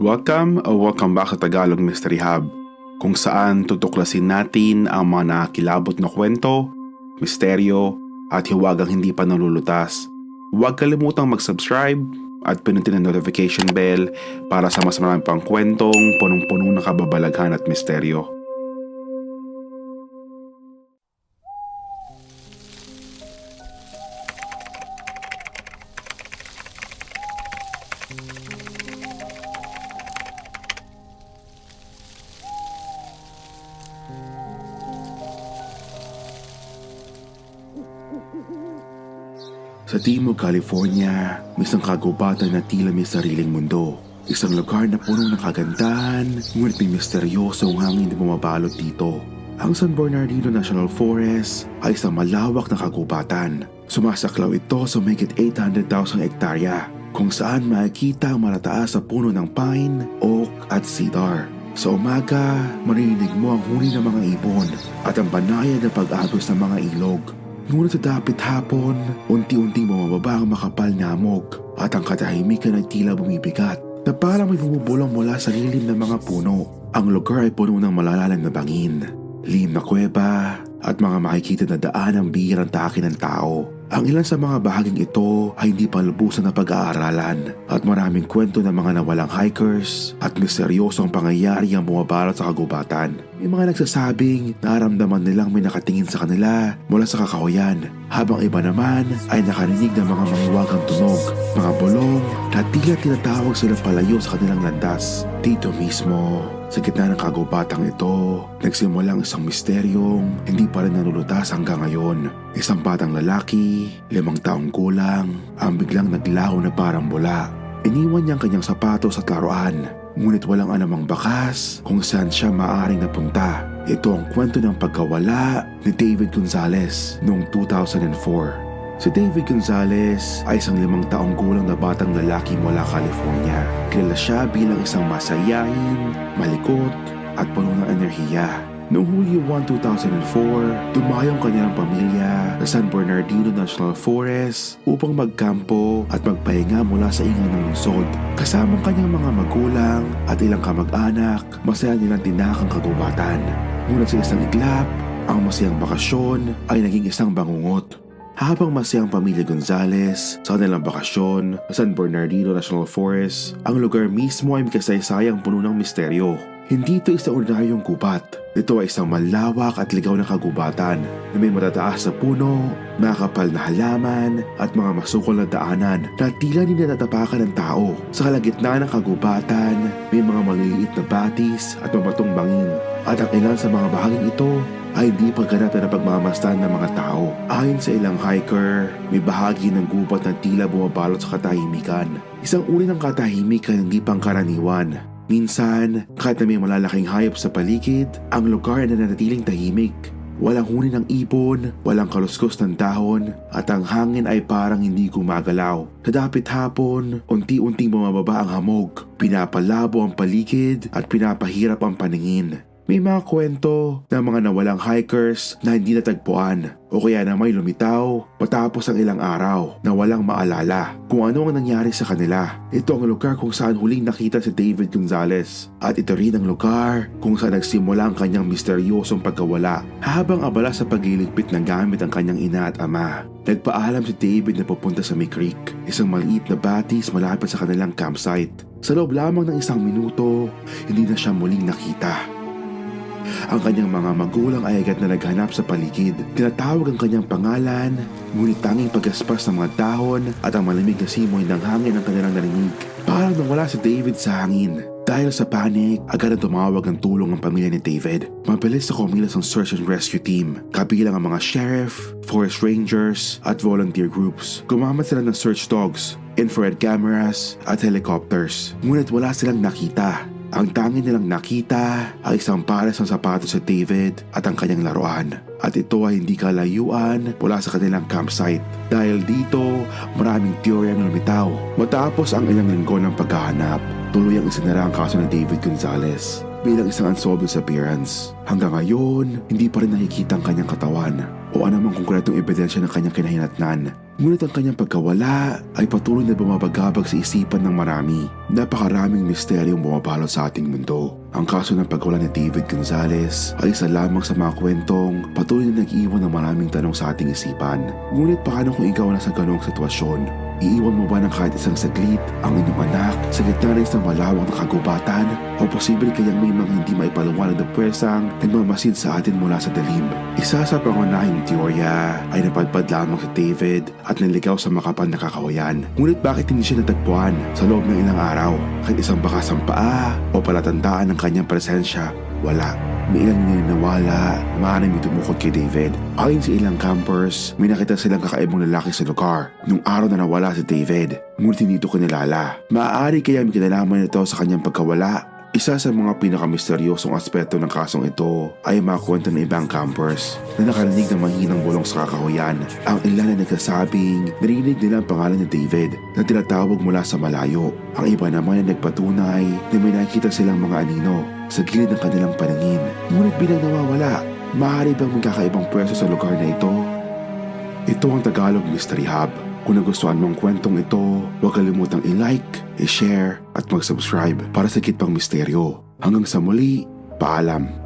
Welcome back sa Tagalog Mystery Hub, kung saan tutuklasin natin ang mga nakakilabot na kwento, misteryo, at hiwagang hindi pa nalulutas. Huwag kalimutang mag-subscribe at pinutin ang notification bell para sa mas marami pang kwentong punong-puno ng kababalaghan at misteryo. Sa Timog, California, may isang kagubatan na tila may sariling mundo. Isang lugar na puno ng kagandahan, ngunit may misteryosong hangin na bumabalot dito. Ang San Bernardino National Forest ay isang malawak na kagubatan. Sumasaklaw ito sa mahigit 800,000 hektarya, kung saan makikita ang marataas sa puno ng pine, oak at cedar. Sa umaga, maririnig mo ang huni ng mga ibon at ang banayad na pag-agos ng mga ilog. Ngunit sa dapit hapon, unti-unting bumababa ang makapal na hamog at ang katahimikan ay tila bumibigat na parang may bumubulong mula sa lilim ng mga puno. Ang lugar ay puno ng malalalim na bangin, lihim na kuweba at mga makikita na daan ang bihirang taki ng tao. Ang ilan sa mga bahaging ito ay hindi pa lubusan na pag-aaralan at maraming kwento ng mga nawalang hikers at misteryosong pangyayari ang bumabalot sa kagubatan. May mga nagsasabing naramdaman nilang may nakatingin sa kanila mula sa kakahuyan, habang iba naman ay nakarinig ng mga mahiwagang tunog, mga bulong na tila tinatawag sila palayo sa kanilang landas. Dito mismo, sa gitna ng kagubatang ito, nagsimulang isang misteryong hindi pa rin nalulutas hanggang ngayon. Isang batang lalaki, 5 taong gulang, ang biglang naglaho na parang bula. Iniwan niya ang kanyang sapatos at laruan, ngunit walang anumang bakas kung saan siya maaaring napunta. Ito ang kwento ng pagkawala ni David Gonzalez noong 2004. Si David Gonzalez ay isang 5 taong gulang na batang lalaki mula California. Kilala siya bilang isang masayahin, malikot at puno ng enerhiya. Noong Hulyo 1, 2004, dumayo ang kanilang pamilya sa San Bernardino National Forest upang magkampo at magpahinga mula sa ingay ng lungsod. Kasama ang kanyang mga magulang at ilang kamag-anak, masaya nilang tinakang kagubatan. Ngunit sa isang iglap, ang masayang bakasyon ay naging isang bangungot. Habang masayang pamilya Gonzalez sa kanilang bakasyon sa San Bernardino National Forest, ang lugar mismo ay may kasaysayang puno ng misteryo. Hindi ito isang ordinaryong gubat. Ito ay isang malawak at ligaw na kagubatan na may matataas na puno, makakapal na halaman at mga masukol na daanan na tila hindi natatapakan ng tao. Sa kalagitnaan ng kagubatan, may mga maliliit na batis at mabatong bangin. At ang ilan sa mga bahaging ito ay hindi pagganap na pagmamasdan ng mga tao. Ayon sa ilang hiker, may bahagi ng gubat na tila bumabalot sa katahimikan. Isang uri ng katahimikan na hindi pangkaraniwan. Minsan, kahit na may malalaking hayop sa paligid, ang lugar ay nananatiling tahimik. Walang huni ng ibon, walang kaluskos ng dahon, at ang hangin ay parang hindi gumagalaw. Sa dapit hapon, unti-unting bumababa ang hamog, pinapalabo ang paligid at pinapahirap ang paningin. May mga kwento ng mga nawalang hikers na hindi natagpuan o kaya na may lumitaw matapos ang ilang araw na walang maalala kung ano ang nangyari sa kanila. Ito ang lugar kung saan huling nakita si David Gonzalez at ito rin ang lugar kung saan nagsimula ang kanyang misteryosong pagkawala. Habang abala sa pagliligpit ng gamit ang kanyang ina at ama, nagpaalam si David na pupunta sa May Creek, isang maliit na batis malapit sa kanilang campsite. Sa loob lamang ng 1 minuto, hindi na siya muling nakita. Ang kanyang mga magulang ay agad na naghanap sa paligid. Tinatawag ang kanyang pangalan, ngunit tanging paggaspas ng mga dahon at ang malamig na simoy ng hangin ang kanilang narinig. Parang nawala si David sa hangin. Dahil sa panic, agad na tumawag ng tulong ang pamilya ni David. Mabilis na kumilos ang search and rescue team, kabilang ang mga sheriff, forest rangers at volunteer groups. Gumamit sila ng search dogs, infrared cameras at helicopters. Ngunit wala silang nakita. Ang tanging nilang nakita ay isang pares ng sapatos sa David at ang kanyang laruan. At ito ay hindi kalayuan mula sa kanilang campsite. Dahil dito, maraming teoryang lumitaw. Matapos ang ilang linggo ng paghahanap, tuluyang isinara ang kaso ni David Gonzalez bilang isang unsolved disappearance. Hanggang ngayon, hindi pa rin nakikita ang kanyang katawan. o anumang konkretong ebidensya ng kanyang kinahinatnan. Ngunit ang kanyang pagkawala ay patuloy na bumabagabag sa isipan ng marami. Napakaraming misteryong bumabalot sa ating mundo. Ang kaso ng pagkawala ni David Gonzales ay isa lamang sa mga kwentong patuloy na nag-iwan ng maraming tanong sa ating isipan. Ngunit paano kung ikaw nasa ganong sitwasyon? Iiwan mo ba ng kahit isang saglit ang inyong anak sa gitna ng isang malawak na kagubatan? O posible kayang may mga hindi maipaliwanag na pwersang nagmamasid sa atin mula sa dalim? Isa sa pangunahing teorya ay napadpad lamang si David at naligaw sa makapal na kakawayan. Ngunit bakit hindi siya natagpuan sa loob ng ilang araw? Kahit isang bakas ng paa o palatandaan ng kanyang presensya, wala. May ilang naniniwala na maaaring may tumukod kay David. Ayon sa ilang campers, may nakita silang kakaibang lalaki sa lugar nung araw na nawala si David. Ngunit hindi ito kinilala. Maaari kaya may kinalaman ito sa kanyang pagkawala. Isa sa mga pinakamisteryosong aspeto ng kasong ito ay mga kwento ng ibang campers na nakarinig ng mahinang bulong sa kakahuyan. Ang ilan na nagsasabing narinig nila ang pangalan ni David na tinatawag mula sa malayo. Ang iba naman ay nagpatunay na may nakita silang mga anino sa gilid ng kanilang paningin. Ngunit bilang nawawala, maaari bang may kakaibang pwesto sa lugar na ito? Ito ang Tagalog Mystery Hub. Kung nagustuhan mo ang kwentong ito, huwag kalimutang i-like, i-share at mag-subscribe para sa higit pang misteryo. Hanggang sa muli, paalam.